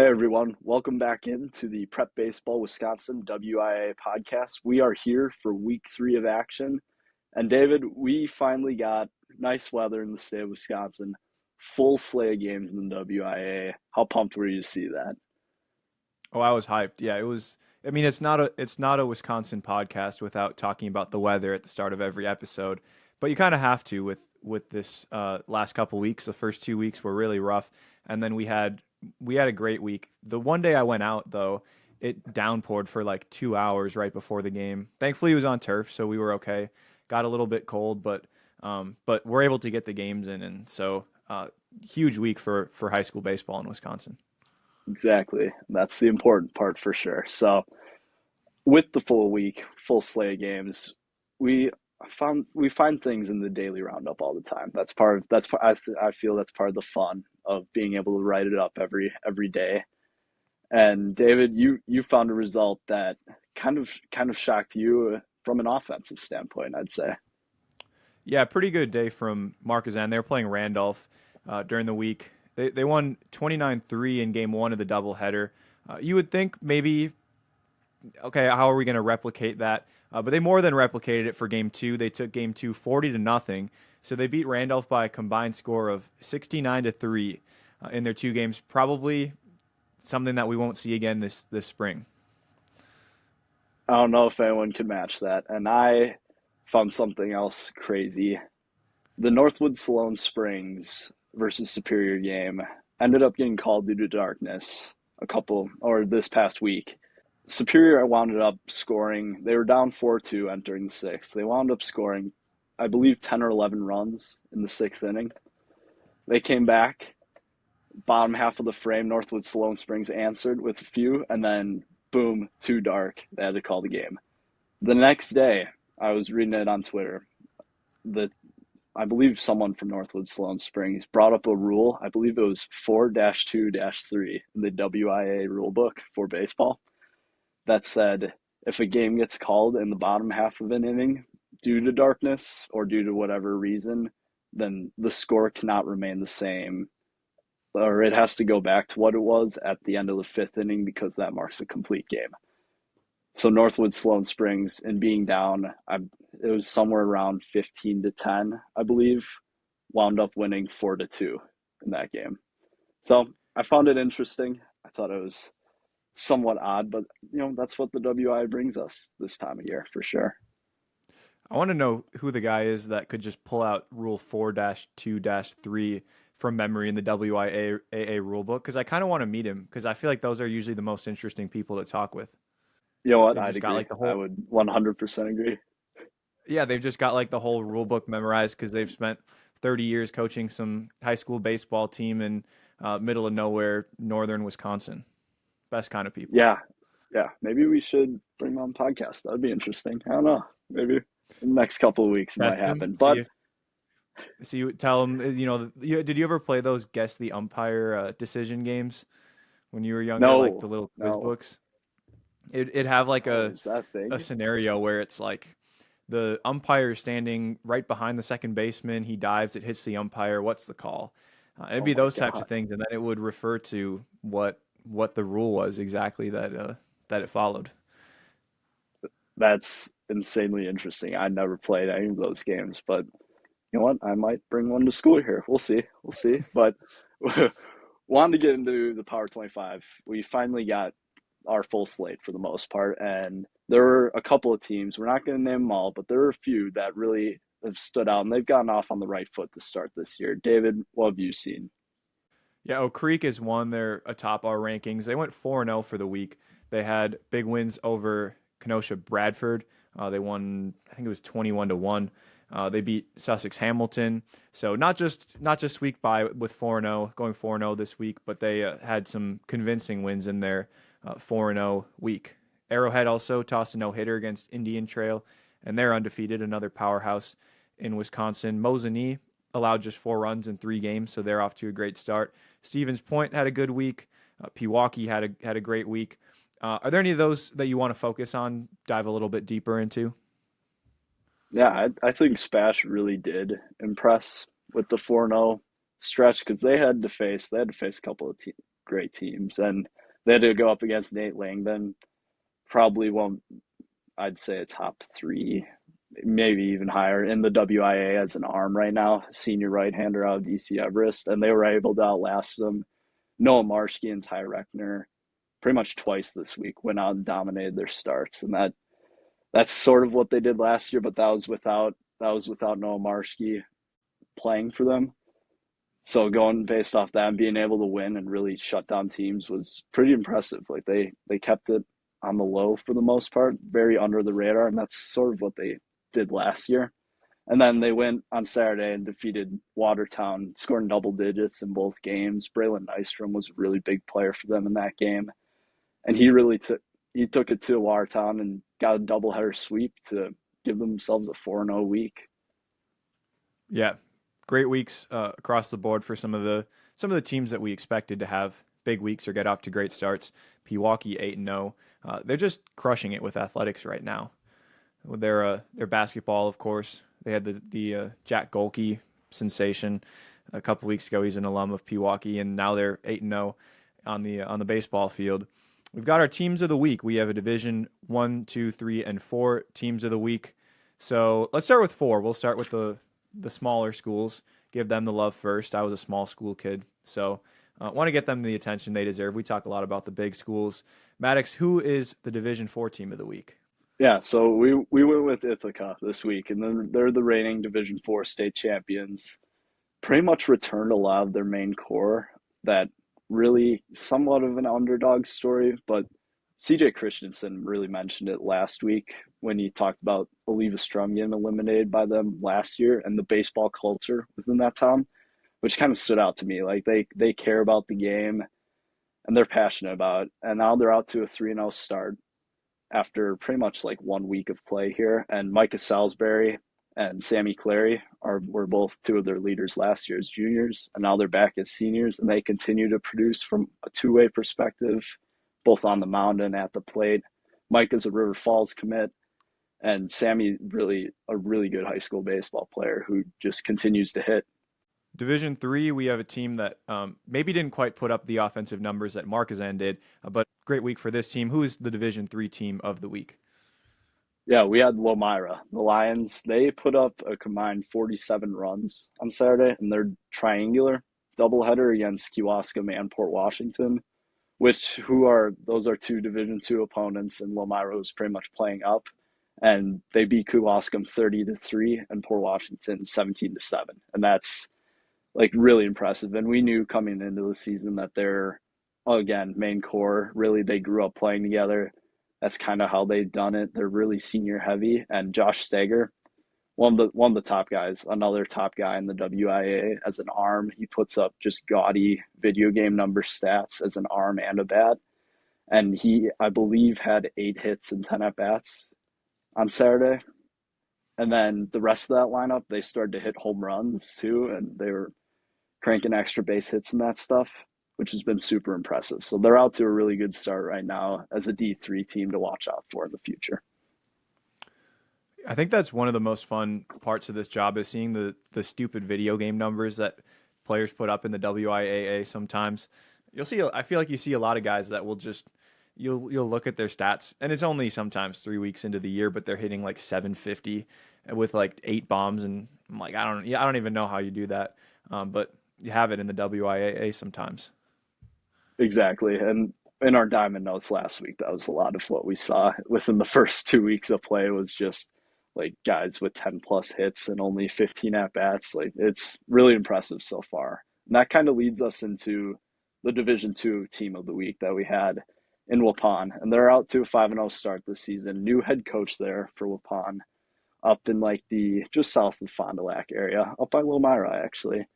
Hey everyone, welcome back into the Prep Baseball Wisconsin WIAA podcast. We are here for week 3 of action. And David, we finally got nice weather in the state of Wisconsin, full slate of games in the WIAA. How pumped were you to see that? Oh, I was hyped. Yeah, it was. I mean, it's not a Wisconsin podcast without talking about the weather at the start of every episode, but you kind of have to with this last couple weeks. The first 2 weeks were really rough, and then we had a great week. The one day I went out though, it downpoured for like 2 hours right before the game. Thankfully, it was on turf, so we were okay. Got a little bit cold, but we're able to get the games in, and so huge week for high school baseball in Wisconsin. Exactly. That's the important part for sure. So, with the full week, full slate of games, we we find things in the daily roundup all the time. I feel that's part of the fun of being able to write it up every day. And David, you found a result that kind of shocked you from an offensive standpoint, I'd say. Yeah, pretty good day from Marquezine. They were playing Randolph during the week. They won 29-3 in game one of the doubleheader. You would think maybe, okay, how are we going to replicate that? But they more than replicated it for game two. They took game two 40 to nothing. So they beat Randolph by a combined score of 69-3 in their two games. Probably something that we won't see again this spring. I don't know if anyone could match that. And I found something else crazy. The Northwood Sloan Springs versus Superior game ended up getting called due to darkness this past week. Superior wound up scoring. They were down 4-2 entering the sixth. They wound up scoring, I believe, 10 or 11 runs in the sixth inning. They came back, bottom half of the frame. Northwood Sloan Springs answered with a few, and then boom, too dark. They had to call the game. The next day, I was reading it on Twitter. The I believe someone from Northwood Sloan Springs brought up a rule. I believe it was 4-2-3 in the WIA rule book for baseball that said if a game gets called in the bottom half of an inning due to darkness or due to whatever reason, then the score cannot remain the same, or it has to go back to what it was at the end of the fifth inning because that marks a complete game. So Northwood Sloan Springs and being down, it was somewhere around 15-10, I believe, wound up winning 4-2 in that game. So I found it interesting. I thought it was somewhat odd, but that's what the WI brings us this time of year for sure. I want to know who the guy is that could just pull out Rule 4-2-3 from memory in the WIAA rulebook because I kind of want to meet him because I feel like those are usually the most interesting people to talk with. You know what? They've I'd just got agree. like the I whole would 100% agree. yeah, they've just got like the whole rule book memorized because they've spent 30 years coaching some high school baseball team in middle of nowhere, northern Wisconsin. Best kind of people. Yeah, yeah. Maybe we should bring them on podcast. That would be interesting. I don't know. Maybe in the next couple of weeks it might Test them. happen. But See you tell them. Did you ever play those guess the umpire decision games when you were younger, like the no, little quiz no, books? It'd have like no. Is that a thing? scenario where it's like the umpire is standing right behind the second baseman. He dives, it hits the umpire. What's the call? It'd Oh be my those types God. of things, and then it would refer to what the rule was exactly that it followed. That's insanely interesting. I never played any of those games, but you know what? I might bring one to school here. We'll see. We'll see. But wanted to get into the Power 25. We finally got our full slate for the most part, and there were a couple of teams. We're not going to name them all, but there were a few that really have stood out, and they've gotten off on the right foot to start this year. David, what have you seen? Yeah, Oak Creek is one. They're atop our rankings. They went 4-0 for the week. They had big wins over Kenosha Bradford. They won, I think it was 21-1. They beat Sussex Hamilton. So not just week by with 4-0, going 4-0 this week, but they had some convincing wins in their 4-0 week. Arrowhead also tossed a no-hitter against Indian Trail, and they're undefeated, another powerhouse in Wisconsin. Mosinee allowed just 4 runs in 3 games, so they're off to a great start. Stevens Point had a good week. Pewaukee had a great week. Are there any of those that you want to focus on, dive a little bit deeper into? Yeah, I think Spash really did impress with the 4-0 stretch because they had to face a couple of great teams, and they had to go up against Nate Langdon. Probably won't, I'd say a top three, maybe even higher in the WIAA as an arm right now, senior right-hander out of DC Everest, and they were able to outlast them. Noah Marshke and Ty Reckner pretty much twice this week went out and dominated their starts, and that's sort of what they did last year, but that was without Noah Marshke playing for them. So going based off that and being able to win and really shut down teams was pretty impressive. Like they kept it on the low for the most part, very under the radar, and that's sort of what they did last year. And then they went on Saturday and defeated Watertown, scoring double digits in both games. Braylon Nystrom was a really big player for them in that game, and he took it to Watertown and got a doubleheader sweep to give themselves a 4-0 week. Yeah, great weeks across the board for some of the teams that we expected to have big weeks or get off to great starts. Pewaukee 8-0. They're just crushing it with athletics right now. With their basketball, of course, they had the Jack Golke sensation a couple weeks ago. He's an alum of Pewaukee, and now they're 8-0 on the baseball field. We've got our teams of the week. We have a Division 1, 2, 3, and 4 teams of the week. So let's start with 4. We'll start with the smaller schools. Give them the love first. I was a small school kid, so want to get them the attention they deserve. We talk a lot about the big schools. Maddox, who is the Division 4 team of the week? Yeah, so we went with Ithaca this week, and then they're the reigning Division 4 state champions. Pretty much returned a lot of their main core that really somewhat of an underdog story, but CJ Christensen really mentioned it last week when he talked about Oliva Strum getting eliminated by them last year and the baseball culture within that town, which kind of stood out to me. Like they care about the game and they're passionate about it. And now they're out to a 3-0 start after pretty much like 1 week of play here. And Micah Salisbury and Sammy Clary were both two of their leaders last year as juniors, and now they're back as seniors, and they continue to produce from a two-way perspective, both on the mound and at the plate. Mike is a River Falls commit, and Sammy really a really good high school baseball player who just continues to hit. Division 3, we have a team that maybe didn't quite put up the offensive numbers that Marquezan did, but great week for this team. Who is the Division 3 team of the week? Yeah, we had Lomira. The Lions, they put up a combined 47 runs on Saturday in their triangular doubleheader against Kewaskum and Port Washington, those are two Division two opponents, and Lomira was pretty much playing up. And they beat Kewaskum 30-3 and Port Washington 17-7. And that's like really impressive. And we knew coming into the season that their, again, main core, really they grew up playing together. That's kind of how they've done it. They're really senior heavy. And Josh Steger, one of the top guys, another top guy in the WIA as an arm. He puts up just gaudy video game number stats as an arm and a bat. And he, I believe, had 8 hits and 10 at bats on Saturday. And then the rest of that lineup, they started to hit home runs too, and they were cranking extra base hits and that stuff, which has been super impressive. So they're out to a really good start right now as a D3 team to watch out for in the future. I think that's one of the most fun parts of this job is seeing the stupid video game numbers that players put up in the WIAA sometimes. I feel like you see a lot of guys that will just you'll look at their stats and it's only sometimes 3 weeks into the year, but they're hitting like 750 with like 8 bombs, and I'm like, I don't even know how you do that. But you have it in the WIAA sometimes. Exactly. And in our diamond notes last week, that was a lot of what we saw within the first 2 weeks of play was just like guys with 10 plus hits and only 15 at bats. Like it's really impressive so far. And that kind of leads us into the Division two team of the week that we had in Waupun. And they're out to a 5-0 start this season. New head coach there for Waupun, up in like the just south of Fond du Lac area, up by Lomira actually.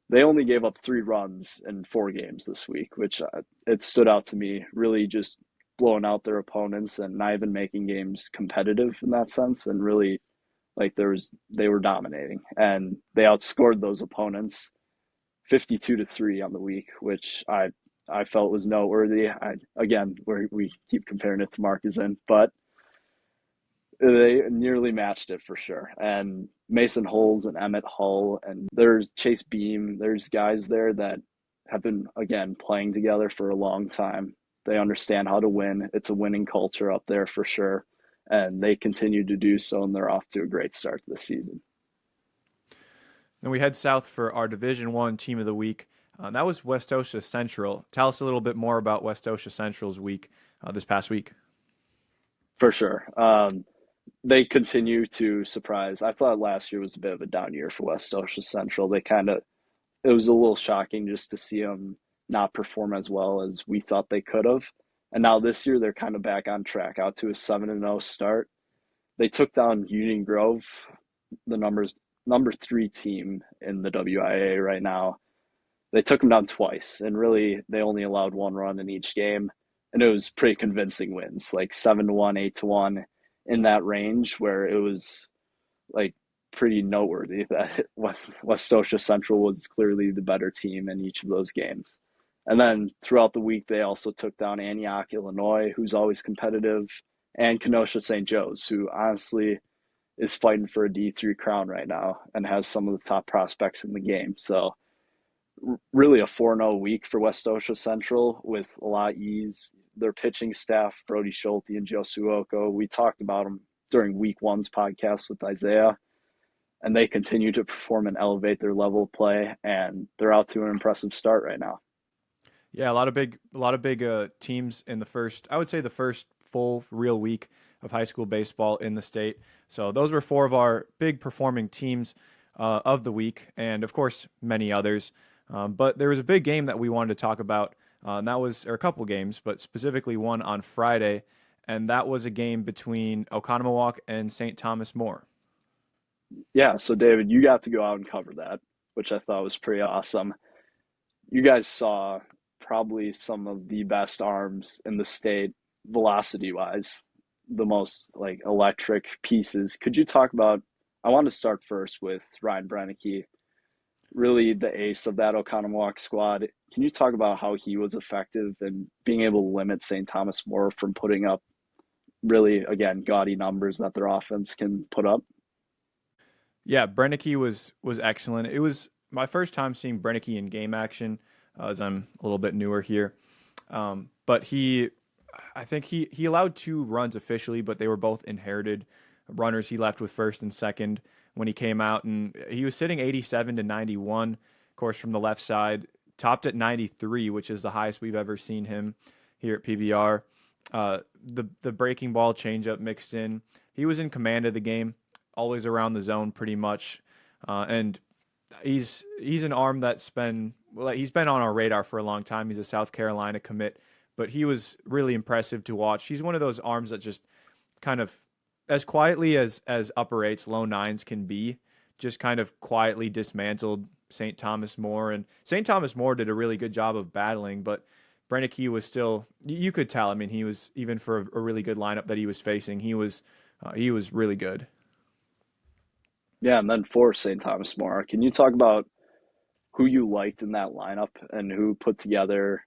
They only gave up 3 runs in 4 games this week, which it stood out to me, really just blowing out their opponents and not even making games competitive in that sense. And really, like they were dominating, and they outscored those opponents 52-3 on the week, which I felt was noteworthy. Again, we keep comparing it to Marquezan, but they nearly matched it for sure. And Mason Holmes and Emmett Hull and there's Chase Beam. There's guys there that have been, again, playing together for a long time. They understand how to win. It's a winning culture up there for sure. And they continue to do so, and they're off to a great start this season. Then we head south for our Division One team of the week. That was West Osha Central. Tell us a little bit more about West Osha Central's week this past week. For sure. They continue to surprise. I thought last year was a bit of a down year for West Osha Central. It was a little shocking just to see them not perform as well as we thought they could have. And now this year they're kind of back on track, out to a 7-0 start. They took down Union Grove, the number 3 team in the WIAA right now. They took them down twice, and really they only allowed 1 run in each game, and it was pretty convincing wins, like 7-1, 8-1, in that range, where it was like pretty noteworthy that West Scotia Central was clearly the better team in each of those games. And then throughout the week, they also took down Antioch, Illinois, who's always competitive, and Kenosha St. Joe's, who honestly is fighting for a D3 crown right now and has some of the top prospects in the game. So really a 4-0 week for West Osha Central with a lot of ease. Their pitching staff, Brody Schulte and Joe Suoko, we talked about them during week one's podcast with Isaiah, and they continue to perform and elevate their level of play, and they're out to an impressive start right now. Yeah, a lot of big teams in the first. I would say the first full real week of high school baseball in the state. So those were 4 of our big performing teams of the week, and of course many others. But there was a big game that we wanted to talk about, and that was, or a couple games, but specifically one on Friday, and that was a game between Oconomowoc and St. Thomas More. Yeah, so David, you got to go out and cover that, which I thought was pretty awesome. You guys saw probably some of the best arms in the state, velocity wise, the most like electric pieces. Could you talk about? I want to start first with Ryan Brennicky, really the ace of that Oconomowoc squad. Can you talk about how he was effective in being able to limit St. Thomas More from putting up really, again, gaudy numbers that their offense can put up? Yeah, Brennicky was excellent. It was my first time seeing Brennicky in game action, as I'm a little bit newer here. But I think he allowed 2 runs officially, but they were both inherited runners. He left with first and second when he came out, and he was sitting 87 to 91, of course, from the left side, topped at 93, which is the highest we've ever seen him here at PBR. The breaking ball changeup mixed in. He was in command of the game, always around the zone pretty much, and he's an arm he's been on our radar for a long time. He's a South Carolina commit, but he was really impressive to watch. He's one of those arms that just kind of, as quietly as upper eights, low nines can be, just kind of quietly dismantled St. Thomas More. And St. Thomas More did a really good job of battling, but Brennicky was still, you could tell. I mean, he was, even for a really good lineup that he was facing, he was really good. Yeah, and then for St. Thomas More, can you talk about who you liked in that lineup and who put together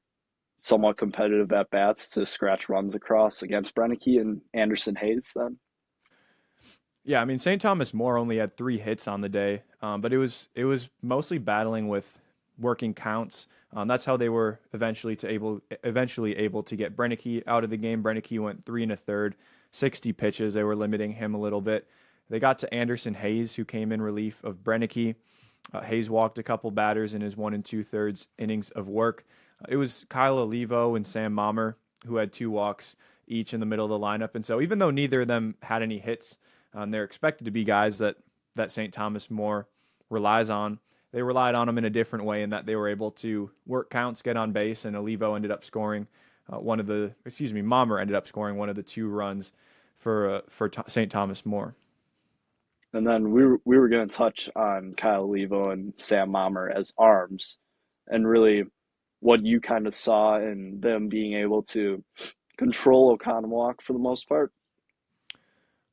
somewhat competitive at bats to scratch runs across against Brennicky and Anderson Hayes then? Yeah, I mean St. Thomas More only had 3 hits on the day, but it was mostly battling with working counts. That's how they were eventually able to get Brennicky out of the game. Brennicky went 3 1/3, 60 pitches. They were limiting him a little bit. They got to Anderson Hayes, who came in relief of Brennicky. Hayes walked a couple batters in his 1 2/3 innings of work. It was Kyle Olivo and Sam Mommer who had 2 walks each in the middle of the lineup. And so even though neither of them had any hits, they're expected to be guys that St. Thomas More relies on. They relied on them in a different way in that they were able to work counts, get on base, and Olivo ended up scoring Mommer ended up scoring one of the 2 runs for St. Thomas More. And then we were going to touch on Kyle Olivo and Sam Mommer as arms, and really what you kind of saw in them being able to control Oconomowoc for the most part.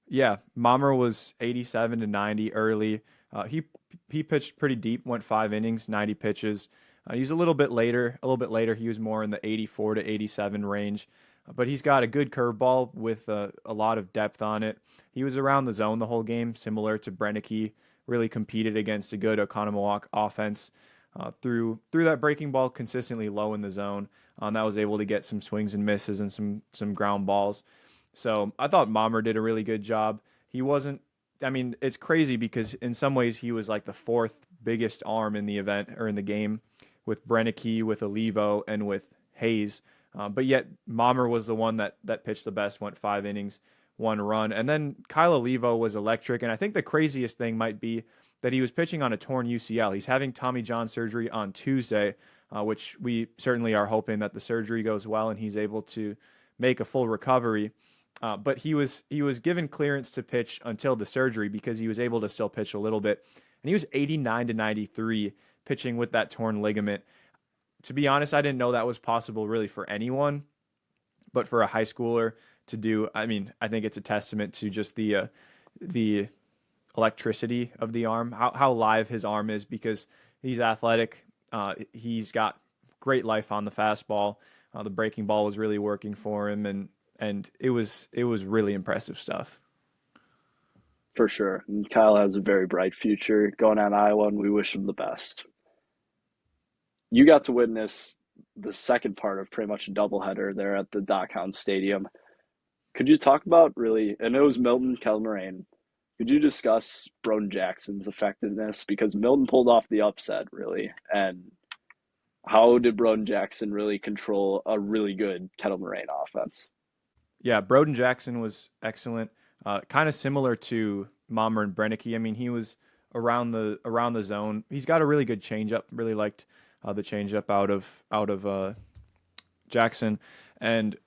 Yeah, Mommer was 87 to 90 early. He pitched pretty deep, went 5 innings, 90 pitches. He's a little bit later. A little bit later, he was more in the 84 to 87 range. But he's got a good curveball with a lot of depth on it. He was around the zone the whole game, similar to Brennicky. Really competed against a good Oconomowoc offense. threw that breaking ball consistently low in the zone. That was able to get some swings and misses and some ground balls. So I thought Mommer did a really good job. He wasn't. I mean, it's crazy because in some ways he was like the fourth biggest arm in the event or in the game, with Brennecke, with Olivo, and with Hayes. But yet Mommer was the one that pitched the best, went 5 innings, 1 run. And then Kyle Olivo was electric. And I think the craziest thing might be that he was pitching on a torn UCL. He's having Tommy John surgery on Tuesday, which we certainly are hoping that the surgery goes well and he's able to make a full recovery. But he was given clearance to pitch until the surgery because he was able to still pitch a little bit. And he was 89 to 93 pitching with that torn ligament. To be honest, I didn't know that was possible really for anyone, but for a high schooler to do, I mean, I think it's a testament to just the electricity of the arm, how live his arm is because he's athletic. He's got great life on the fastball. The breaking ball was really working for him, and it was really impressive stuff. For sure. And Kyle has a very bright future going on Iowa, and we wish him the best. You got to witness the second part of pretty much a doubleheader there at the Dockhound Stadium. Could you talk about really, and it was Milton Kelmerain, could you discuss Broden Jackson's effectiveness? Because Milton pulled off the upset, really. And how did Broden Jackson really control a really good Kettle Moraine offense? Yeah, Broden Jackson was excellent. Kind of similar to Mommer and Brennecke. I mean, he was around the zone. He's got a really good changeup. Really liked the changeup out of Jackson, and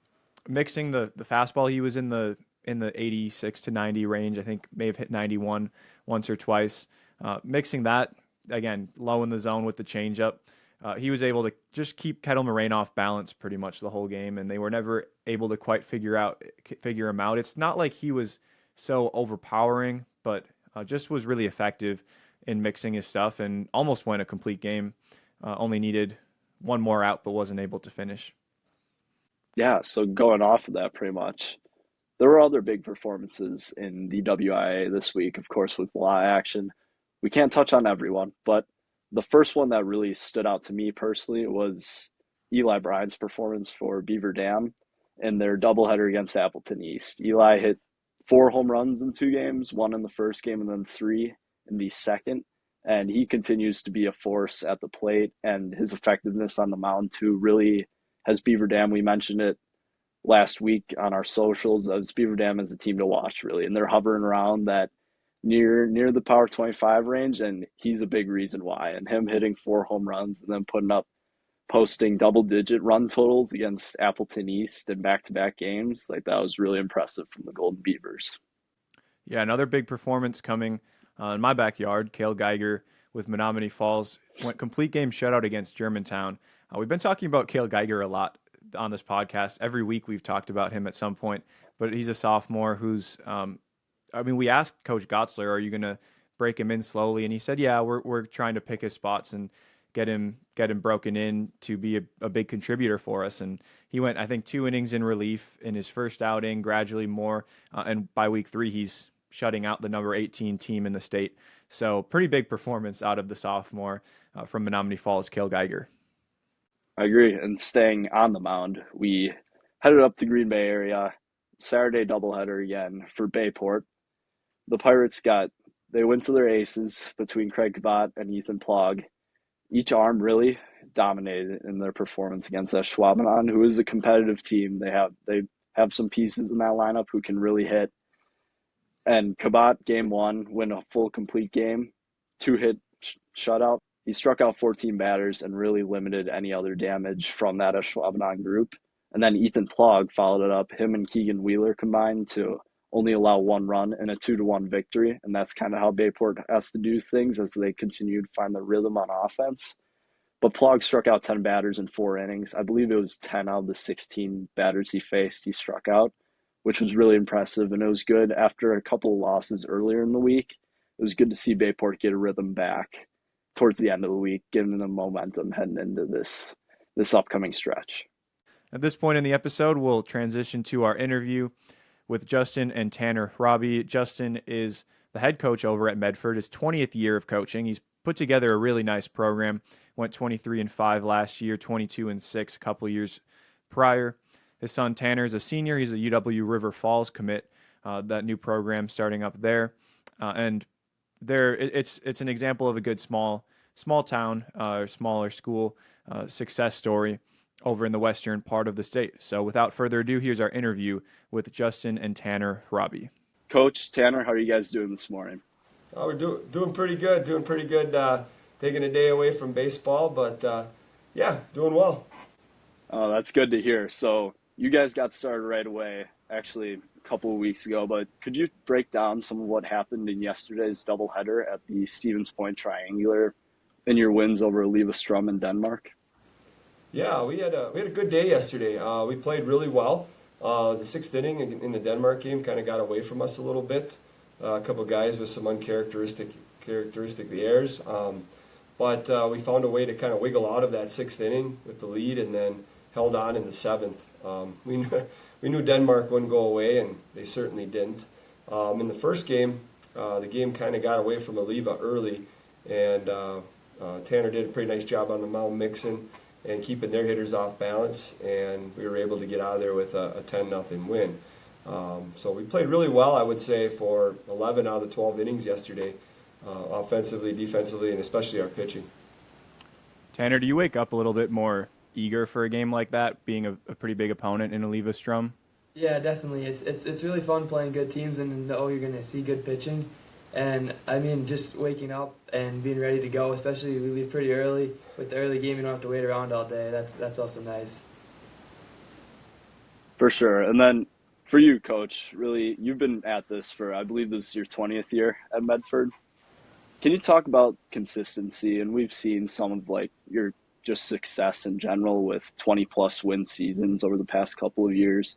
mixing the fastball. He was in the 86 to 90 range. I think may have hit 91 once or twice. Mixing that again low in the zone with the changeup. He was able to just keep Kettle Moraine off balance pretty much the whole game, and they were never able to quite figure him out. It's not like he was so overpowering, but just was really effective in mixing his stuff and almost won a complete game. Only needed one more out, but wasn't able to finish. Yeah, so going off of that pretty much, there were other big performances in the WIAA this week, of course, with live action. We can't touch on everyone, but the first one that really stood out to me personally was Eli Bryant's performance for Beaver Dam in their doubleheader against Appleton East. Eli hit 4 home runs in 2 games, one in the first game and then 3 in the second. And he continues to be a force at the plate, and his effectiveness on the mound too really has Beaver Dam. We mentioned it last week on our socials as Beaver Dam as a team to watch, really. And they're hovering around that near the power 25 range, and he's a big reason why. And him hitting 4 home runs and then posting double-digit run totals against Appleton East in back-to-back games, like that was really impressive from the Golden Beavers. Yeah, another big performance coming in my backyard. Cale Geiger with Menominee Falls went complete game shutout against Germantown. We've been talking about Cale Geiger a lot on this podcast. Every week we've talked about him at some point, but he's a sophomore who's, I mean, we asked Coach Gotzler, are you going to break him in slowly? And he said, yeah, we're trying to pick his spots and get him broken in to be a big contributor for us. And he went, I think, 2 innings in relief in his first outing, gradually more. And by week 3, he's shutting out the number 18 team in the state. So pretty big performance out of the sophomore from Menominee Falls, Cale Geiger. I agree. And staying on the mound, we headed up to Green Bay area, Saturday doubleheader again for Bayport. The Pirates they went to their aces between Craig Cabot and Ethan Plog. Each arm really dominated in their performance against Schwabenon, who is a competitive team. They have some pieces in that lineup who can really hit. And Cabot, game 1, win a full complete game, 2-hit shutout. He struck out 14 batters and really limited any other damage from that Schwabenon group. And then Ethan Plog followed it up. Him and Keegan Wheeler combined to only allow 1 run in a 2-1 victory. And that's kind of how Bayport has to do things as they continue to find the rhythm on offense. But Plog struck out 10 batters in 4 innings. I believe it was 10 out of the 16 batters he faced, he struck out, which was really impressive. And it was good after a couple of losses earlier in the week. It was good to see Bayport get a rhythm back towards the end of the week, giving them momentum heading into this upcoming stretch. At this point in the episode, we'll transition to our interview with Justin and Tanner Hraby. Justin is the head coach over at Medford, his 20th year of coaching. He's put together a really nice program. Went 23-5 last year, 22-6 a couple years prior. His son Tanner is a senior. He's a UW River Falls commit. That new program starting up there, and it's an example of a good small town or smaller school success story over in the western part of the state. So without further ado, here's our interview with Justin and Tanner Hraby. Coach Tanner, how are you guys doing this morning? We're doing pretty good. Doing pretty good. Taking a day away from baseball, but yeah, doing well. Oh, that's good to hear. So you guys got started right away, actually a couple of weeks ago, but could you break down some of what happened in yesterday's doubleheader at the Stevens Point Triangular in your wins over Leva Strum in Denmark? Yeah, we had a good day yesterday. We played really well. The sixth inning in the Denmark game kind of got away from us a little bit. A couple of guys with some uncharacteristic errors, but we found a way to kind of wiggle out of that sixth inning with the lead, and then held on in the seventh. We knew Denmark wouldn't go away, and they certainly didn't. In the first game, the game kind of got away from Aleva early, and Tanner did a pretty nice job on the mound mixing and keeping their hitters off balance, and we were able to get out of there with a 10-0 win. So we played really well, I would say, for 11 out of the 12 innings yesterday, offensively, defensively, and especially our pitching. Tanner, do you wake up a little bit more eager for a game like that, being a pretty big opponent in Leva Strum? Yeah, definitely. It's really fun playing good teams and know you're going to see good pitching. And, I mean, just waking up and being ready to go, especially we leave pretty early. With the early game, you don't have to wait around all day. That's also nice. For sure. And then for you, Coach, really, you've been at this for, I believe this is your 20th year at Medford. Can you talk about consistency? And we've seen some of like your just success in general with 20-plus win seasons over the past couple of years.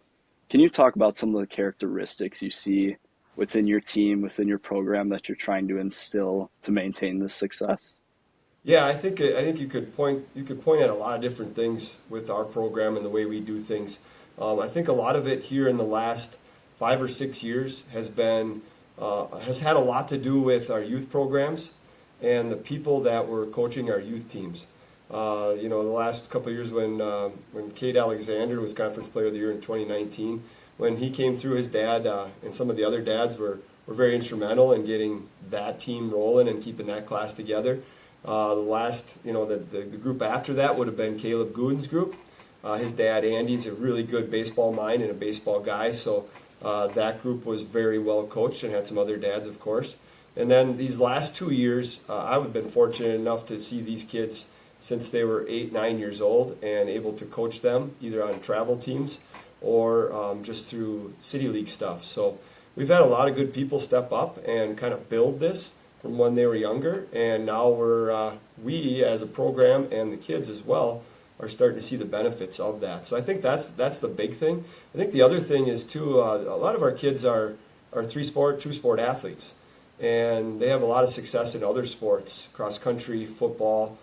Can you talk about some of the characteristics you see within your team, within your program that you're trying to instill to maintain this success? Yeah, I think you could point at a lot of different things with our program and the way we do things. I think a lot of it here in the last 5 or 6 years has had a lot to do with our youth programs and the people that were coaching our youth teams. The last couple of years when Cade Alexander was Conference Player of the Year in 2019, when he came through, his dad and some of the other dads were very instrumental in getting that team rolling and keeping that class together. The group after that would have been Caleb Gooden's group. His dad, Andy's a really good baseball mind and a baseball guy, so that group was very well coached and had some other dads, of course. And then these last 2 years, I've been fortunate enough to see these kids since they were 8, 9 years old and able to coach them either on travel teams or just through City League stuff. So we've had a lot of good people step up and kind of build this from when they were younger, and now we as a program and the kids as well are starting to see the benefits of that. So I think that's the big thing. I think the other thing is too, a lot of our kids are 3-sport, 2-sport athletes, and they have a lot of success in other sports: cross country, football,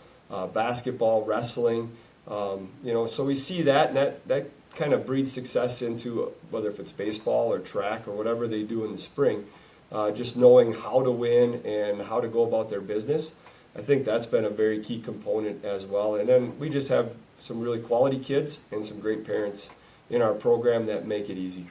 basketball, wrestling. So we see that, and that kind of breeds success into whether if it's baseball or track or whatever they do in the spring. Just knowing how to win and how to go about their business. I think that's been a very key component as well. And then we just have some really quality kids and some great parents in our program that make it easy.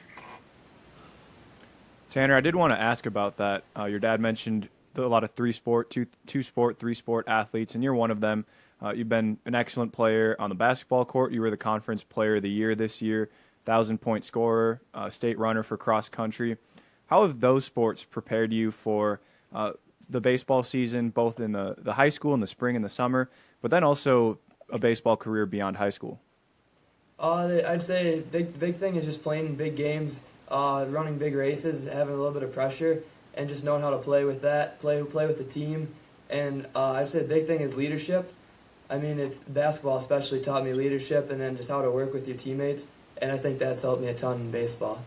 Tanner, I did want to ask about that. Your dad mentioned a lot of 3-sport, 2-sport, 3-sport athletes, and you're one of them. You've been an excellent player on the basketball court. You were the Conference Player of the Year this year, 1,000-point scorer, state runner for cross country. How have those sports prepared you for the baseball season, both in the high school in the spring and the summer, but then also a baseball career beyond high school? I'd say big thing is just playing big games, running big races, having a little bit of pressure, and just knowing how to play with that, play with the team. And I'd say the big thing is leadership. I mean, it's basketball especially taught me leadership, and then just how to work with your teammates. And I think that's helped me a ton in baseball.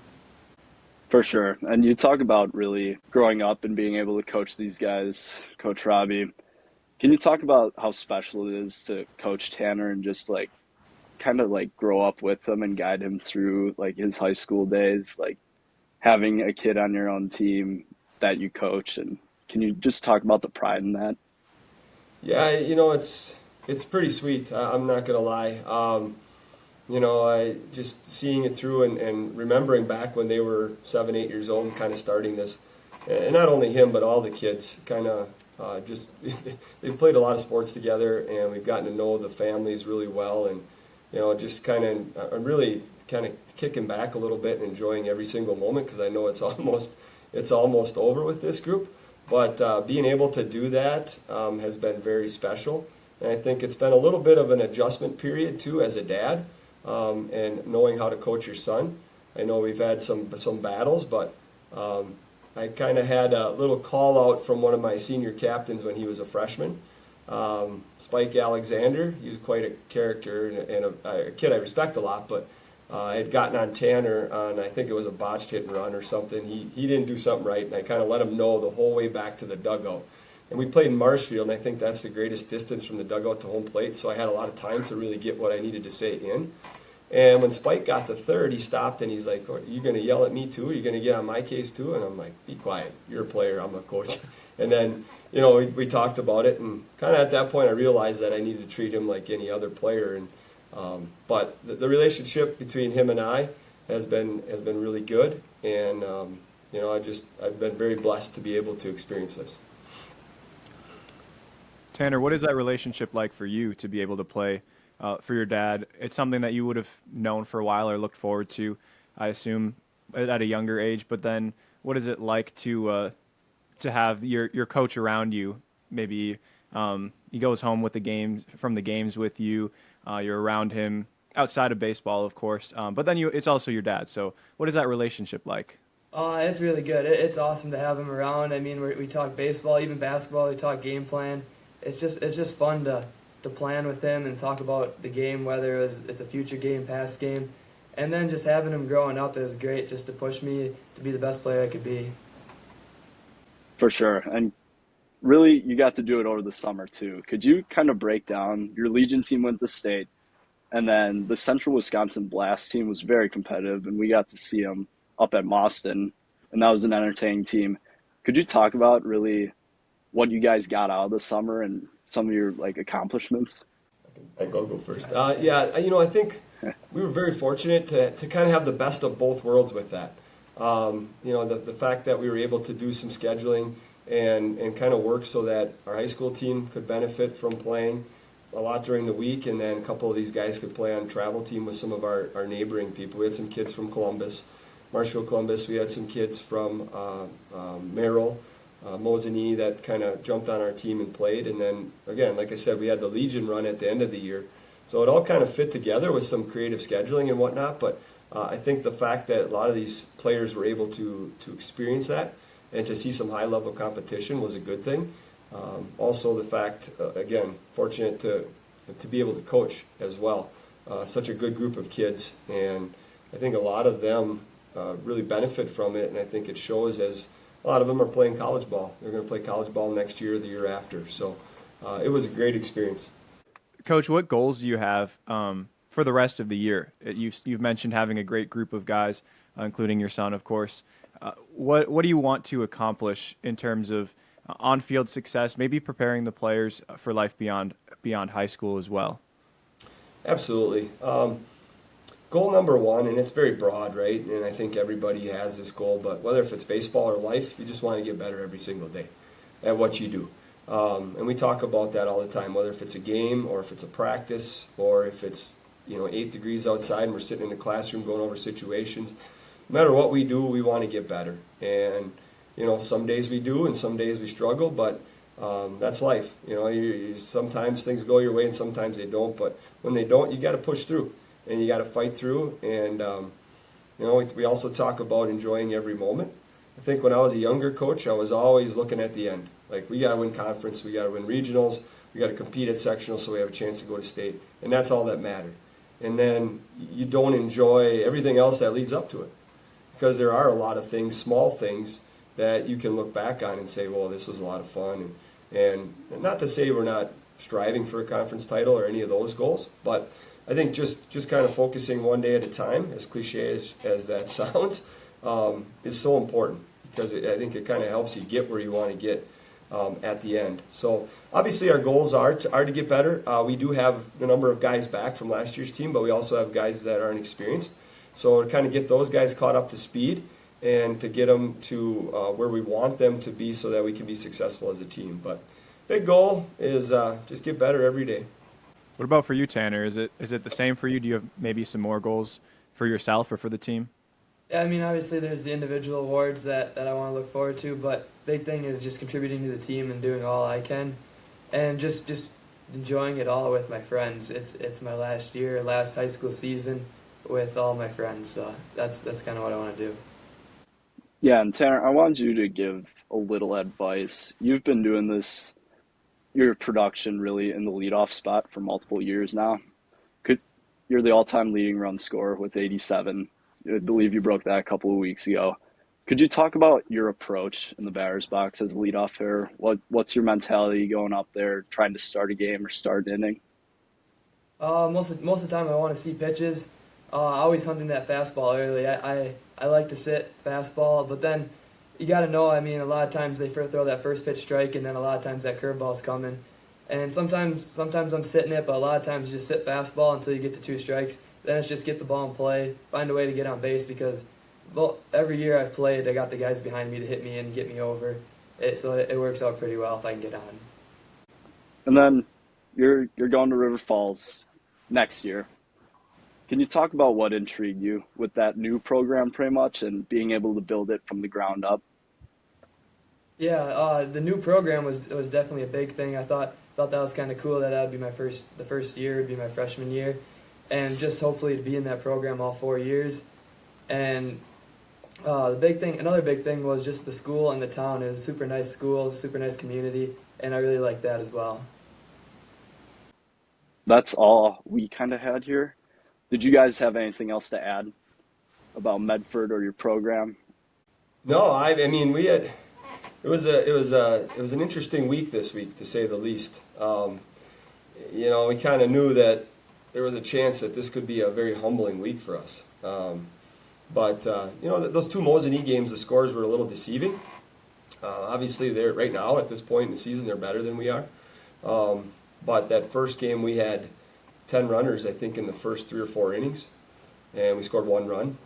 For sure. And you talk about really growing up and being able to coach these guys, Coach Hraby. Can you talk about how special it is to coach Tanner and just like kind of like grow up with him and guide him through like his high school days, like having a kid on your own team that you coach? And can you just talk about the pride in that? Yeah, it's pretty sweet. I'm not gonna lie. I just seeing it through and remembering back when they were 7, 8 years old and kind of starting this, and not only him but all the kids kind of just they've played a lot of sports together and we've gotten to know the families really well and just kind of really kind of kicking back a little bit and enjoying every single moment because I know it's almost over with this group, but being able to do that has been very special. And I think it's been a little bit of an adjustment period too as a dad, and knowing how to coach your son. I know we've had some battles, but I kind of had a little call out from one of my senior captains when he was a freshman, Spike Alexander. He was quite a character and a kid I respect a lot, but I had gotten on Tanner on, I think it was a botched hit and run or something. He didn't do something right, and I kind of let him know the whole way back to the dugout. And we played in Marshfield, and I think that's the greatest distance from the dugout to home plate, so I had a lot of time to really get what I needed to say in. And when Spike got to third, he stopped and he's like, "Are you going to yell at me too? Are you going to get on my case too?" And I'm like, "Be quiet. You're a player. I'm a coach." And then, we talked about it, and kind of at that point I realized that I needed to treat him like any other player. And but the relationship between him and I has been really good, and I've been very blessed to be able to experience this. Tanner, what is that relationship like for you to be able to play for your dad? It's something that you would have known for a while or looked forward to, I assume, at a younger age. But then, what is it like to have your coach around you? Maybe he goes home with the games with you. You're around him outside of baseball, of course. But then it's also your dad. So, what is that relationship like? It's really good. It's awesome to have him around. I mean, we talk baseball, even basketball. We talk game plan. It's just fun to plan with him and talk about the game, whether it's a future game, past game, and then just having him growing up is great, just to push me to be the best player I could be. For sure. And really, you got to do it over the summer too. Could you kind of break down your Legion team went to state, and then the Central Wisconsin Blast team was very competitive, and we got to see them up at Mauston, and that was an entertaining team. Could you talk about really what you guys got out of the summer and some of your accomplishments? I'll go first. I think we were very fortunate to kind of have the best of both worlds with that. The fact that we were able to do some scheduling and kind of work so that our high school team could benefit from playing a lot during the week, and then a couple of these guys could play on travel team with some of our neighboring people. We had some kids from Marshfield, Columbus. We had some kids from Merrill, Mosinee that kind of jumped on our team and played. And then, again, like I said, we had the Legion run at the end of the year. So it all kind of fit together with some creative scheduling and whatnot. But I think the fact that a lot of these players were able to experience that and to see some high-level competition was a good thing. Also the fact, again, fortunate to be able to coach as well. Such a good group of kids. And I think a lot of them really benefit from it. And I think it shows as a lot of them are playing college ball. They're going to play college ball next year or the year after. So it was a great experience. Coach, what goals do you have for the rest of the year? You've mentioned having a great group of guys, including your son, of course. What do you want to accomplish in terms of on-field success, maybe preparing the players for life beyond high school as well? Absolutely. Goal number one, and it's very broad, right? And I think everybody has this goal, but whether if it's baseball or life, you just want to get better every single day at what you do. And we talk about that all the time, whether if it's a game or if it's a practice or if it's 8 degrees outside and we're sitting in a classroom going over situations. No matter what we do, we want to get better. And some days we do and some days we struggle, but that's life. Sometimes things go your way and sometimes they don't, but when they don't, you got to push through. And you got to fight through. And, we also talk about enjoying every moment. I think when I was a younger coach, I was always looking at the end. Like, we got to win conference, we got to win regionals, we got to compete at sectionals so we have a chance to go to state. And that's all that mattered. And then you don't enjoy everything else that leads up to it. Because there are a lot of things, small things, that you can look back on and say, well, this was a lot of fun. And not to say we're not striving for a conference title or any of those goals, but I think just kind of focusing one day at a time, as cliche as that sounds, is so important because I think it kind of helps you get where you want to get at the end. So obviously our goals are to get better. We do have a number of guys back from last year's team, but we also have guys that aren't experienced. So to kind of get those guys caught up to speed and to get them to where we want them to be so that we can be successful as a team. But big goal is just get better every day. What about for you, Tanner? Is it the same for you? Do you have maybe some more goals for yourself or for the team? Yeah, I mean, obviously there's the individual awards that I want to look forward to, but big thing is just contributing to the team and doing all I can, and just enjoying it all with my friends. It's my last high school season with all my friends, so that's kind of what I want to do. Yeah, and Tanner, I wanted you to give a little advice. You've been doing this, your production really in the leadoff spot for multiple years now. You're the all-time leading run scorer with 87. I believe you broke that a couple of weeks ago. Could you talk about your approach in the batter's box as a leadoff hitter? What's your mentality going up there, trying to start a game or start an inning? Most of the time I want to see pitches. Always hunting that fastball early. I like to sit fastball, but then you got to know, I mean, a lot of times they throw that first pitch strike, and then a lot of times that curveball's coming. And sometimes I'm sitting it, but a lot of times you just sit fastball until you get to 2 strikes. Then it's just get the ball in play, find a way to get on base because every year I've played, I got the guys behind me to hit me and get me over. So it works out pretty well if I can get on. And then you're going to River Falls next year. Can you talk about what intrigued you with that new program pretty much and being able to build it from the ground up? Yeah, the new program was definitely a big thing. I thought that was kind of cool that would be the first year, would be my freshman year, and just hopefully to be in that program all 4 years. And another big thing was just the school and the town. It was a super nice school, super nice community, and I really liked that as well. That's all we kind of had here. Did you guys have anything else to add about Medford or your program? No, I mean we had. It was an interesting week this week, to say the least. We kind of knew that there was a chance that this could be a very humbling week for us. But those 2 Mosinee games, the scores were a little deceiving. Obviously, they're right now at this point in the season, they're better than we are. But that first game, we had 10 runners, I think, in the first 3 or 4 innings, and we scored 1 run.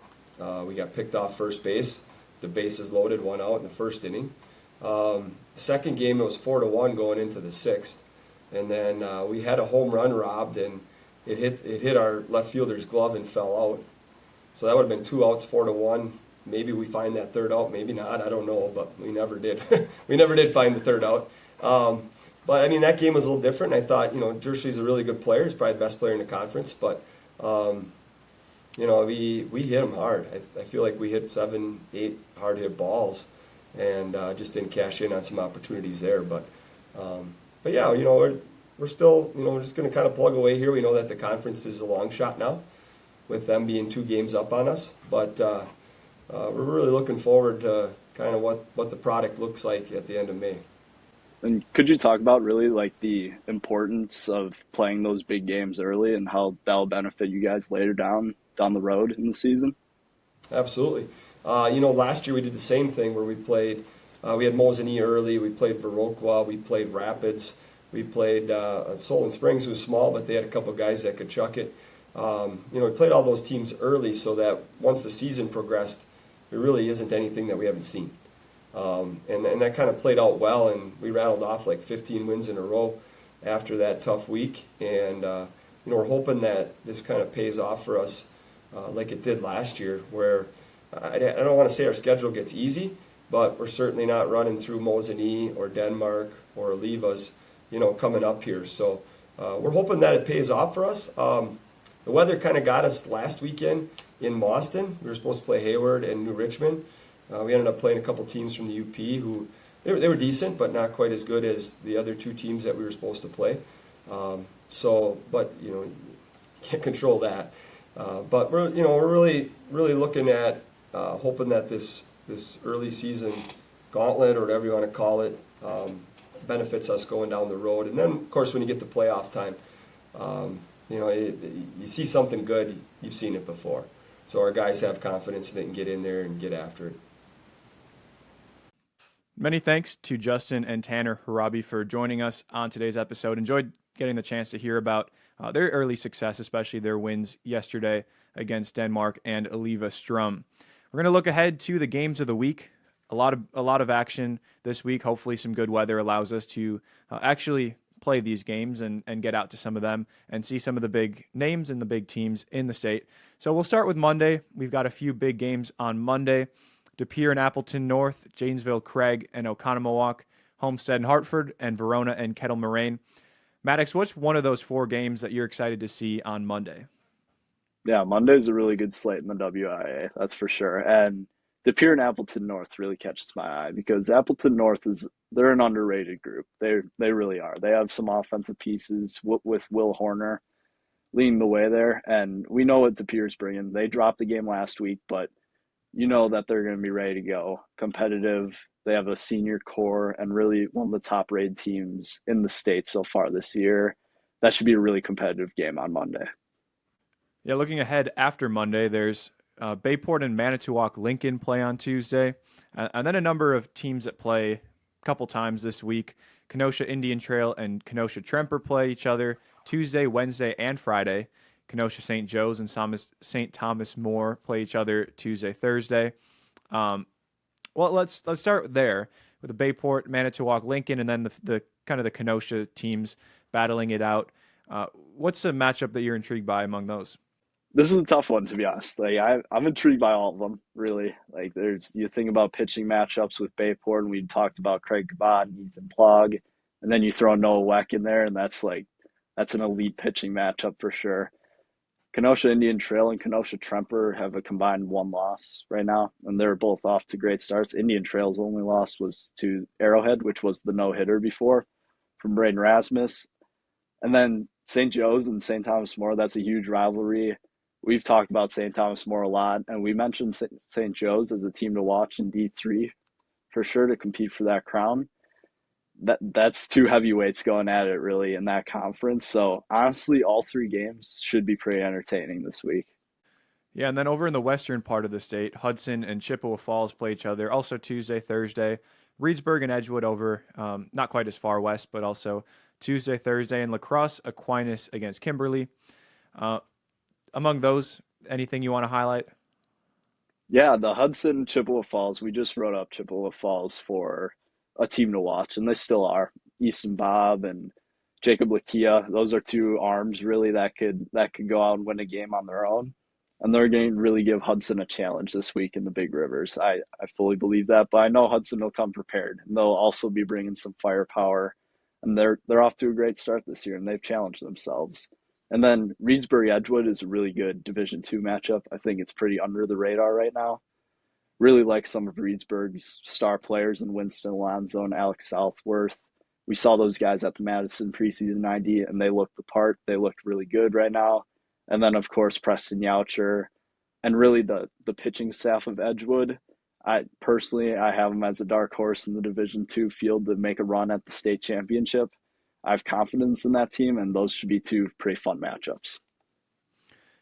We got picked off first base. The bases loaded, 1 out in the first inning. Second game, it was 4-1 going into the 6th, and then we had a home run robbed, and it hit our left fielder's glove and fell out. So that would have been 2 outs, 4-1. Maybe we find that 3rd out, maybe not. I don't know, but we never did. We never did find the 3rd out. But I mean, that game was a little different. I thought, Durst is a really good player. He's probably the best player in the conference, but we hit him hard. I feel like we hit 7, 8 hard hit balls, and just didn't cash in on some opportunities there. But yeah, we're still, we're just going to kind of plug away here. We know that the conference is a long shot now, with them being 2 games up on us. But we're really looking forward to kind of what the product looks like at the end of May. And could you talk about really like the importance of playing those big games early and how that'll benefit you guys later down the road in the season? Absolutely. Last year we did the same thing where we played, we had Mosinee early, we played Viroqua, we played Rapids, we played Solon Springs, was small, but they had a couple of guys that could chuck it. We played all those teams early so that once the season progressed, there really isn't anything that we haven't seen. And that kind of played out well, and we rattled off like 15 wins in a row after that tough week. And we're hoping that this kind of pays off for us like it did last year, where I don't want to say our schedule gets easy, but we're certainly not running through Mosinee or Denmark or Olivas, coming up here. So we're hoping that it pays off for us. The weather kind of got us last weekend in Boston. We were supposed to play Hayward and New Richmond. We ended up playing a couple teams from the UP who they were decent, but not quite as good as the other 2 teams that we were supposed to play. But you can't control that. But we're really looking at hoping that this early season gauntlet, or whatever you want to call it, benefits us going down the road. And then, of course, when you get to playoff time, you see something good, you've seen it before. So our guys have confidence that they can get in there and get after it. Many thanks to Justin and Tanner Hraby for joining us on today's episode. Enjoyed getting the chance to hear about their early success, especially their wins yesterday against Denmark and Oliva Strum. We're going to look ahead to the games of the week. A lot of action this week. Hopefully some good weather allows us to actually play these games and get out to some of them and see some of the big names and the big teams in the state. So we'll start with Monday. We've got a few big games on Monday. De Pere and Appleton North, Janesville, Craig, and Oconomowoc, Homestead and Hartford, and Verona and Kettle Moraine. Maddox, what's one of those 4 games that you're excited to see on Monday? Yeah, Monday's a really good slate in the WIAA, that's for sure. And De Pere and Appleton North really catches my eye because Appleton North they're an underrated group. They really are. They have some offensive pieces with Will Horner leading the way there, and we know what De Pere's bringing. They dropped the game last week, but you know that they're going to be ready to go, competitive. They have a senior core and really one of the top rated teams in the state so far this year. That should be a really competitive game on Monday. Yeah, looking ahead after Monday, there's Bayport and Manitowoc Lincoln play on Tuesday, and then a number of teams that play a couple times this week. Kenosha Indian Trail and Kenosha Tremper play each other Tuesday, Wednesday, and Friday. Kenosha St. Joe's and St. Thomas More play each other Tuesday, Thursday. Well, let's start there with the Bayport, Manitowoc, Lincoln, and then the kind of the Kenosha teams battling it out. What's the matchup that you're intrigued by among those? This is a tough one, to be honest. Like I'm intrigued by all of them, really. Like you think about pitching matchups with Bayport, and we talked about Craig Cabot and Ethan Plog, and then you throw Noah Weck in there, and that's an elite pitching matchup for sure. Kenosha Indian Trail and Kenosha Tremper have a combined 1 loss right now, and they're both off to great starts. Indian Trail's only loss was to Arrowhead, which was the no-hitter before from Braden Rasmus. And then St. Joe's and St. Thomas More, that's a huge rivalry. We've talked about St. Thomas More a lot, and we mentioned St. Joe's as a team to watch in D3 for sure to compete for that crown. That's 2 heavyweights going at it really in that conference. So honestly, all 3 games should be pretty entertaining this week. Yeah, and then over in the western part of the state, Hudson and Chippewa Falls play each other also Tuesday, Thursday. Reedsburg and Edgewood over, not quite as far west, but also Tuesday, Thursday, and La Crosse Aquinas against Kimberly. Among those, anything you want to highlight? Yeah, the Hudson Chippewa Falls, we just wrote up Chippewa Falls for a team to watch, and they still are. Easton Bob and Jacob Lakia, those are 2 arms really that could go out and win a game on their own. And they're going to really give Hudson a challenge this week in the Big Rivers. I fully believe that, but I know Hudson will come prepared, and they'll also be bringing some firepower. And they're off to a great start this year, and they've challenged themselves. And then Reedsbury Edgewood is a really good Division II matchup. I think it's pretty under the radar right now. Really like some of Reedsburg's star players in Winston Alonso and Alex Southworth. We saw those guys at the Madison preseason ID, and they looked the part. They looked really good right now. And then, of course, Preston Youcher and really the pitching staff of Edgewood. I have them as a dark horse in the Division II field to make a run at the state championship. I have confidence in that team, and those should be 2 pretty fun matchups.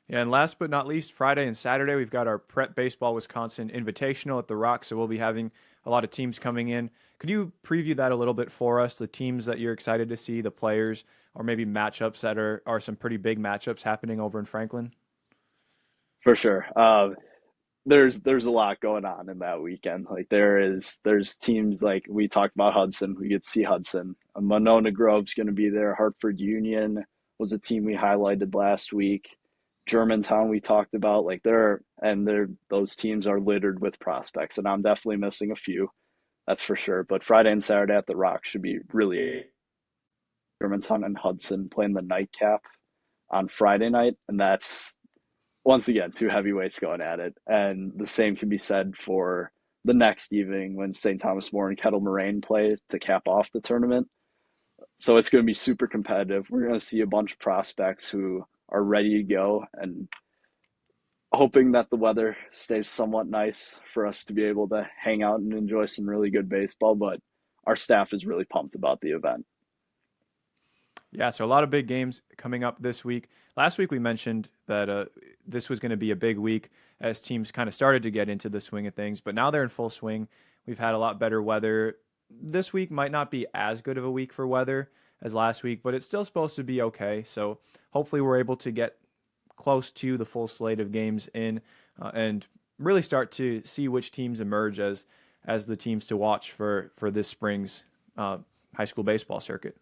Yeah, and last but not least, Friday and Saturday, we've got our Prep Baseball Wisconsin Invitational at the Rock, so we'll be having a lot of teams coming in. Could you preview that a little bit for us, the teams that you're excited to see, the players, or maybe matchups that are some pretty big matchups happening over in Franklin? For sure. There's a lot going on in that weekend. Like there's teams like we talked about Hudson. We get to see Hudson. Monona Grove's going to be there. Hartford Union was a team we highlighted last week. Germantown we talked about. Like those teams are littered with prospects, and I'm definitely missing a few. That's for sure. But Friday and Saturday at the Rock should be really Germantown and Hudson playing the nightcap on Friday night, and that's once again 2 heavyweights going at it. And the same can be said for the next evening when St. Thomas More and Kettle Moraine play to cap off the tournament. So it's going to be super competitive. We're going to see a bunch of prospects who are ready to go, and hoping that the weather stays somewhat nice for us to be able to hang out and enjoy some really good baseball. But our staff is really pumped about the event. Yeah, so a lot of big games coming up this week. Last week we mentioned that this was going to be a big week as teams kind of started to get into the swing of things, but now they're in full swing. We've had a lot better weather. This week might not be as good of a week for weather as last week, but it's still supposed to be okay. So hopefully we're able to get close to the full slate of games in and really start to see which teams emerge as the teams to watch for this spring's high school baseball circuit.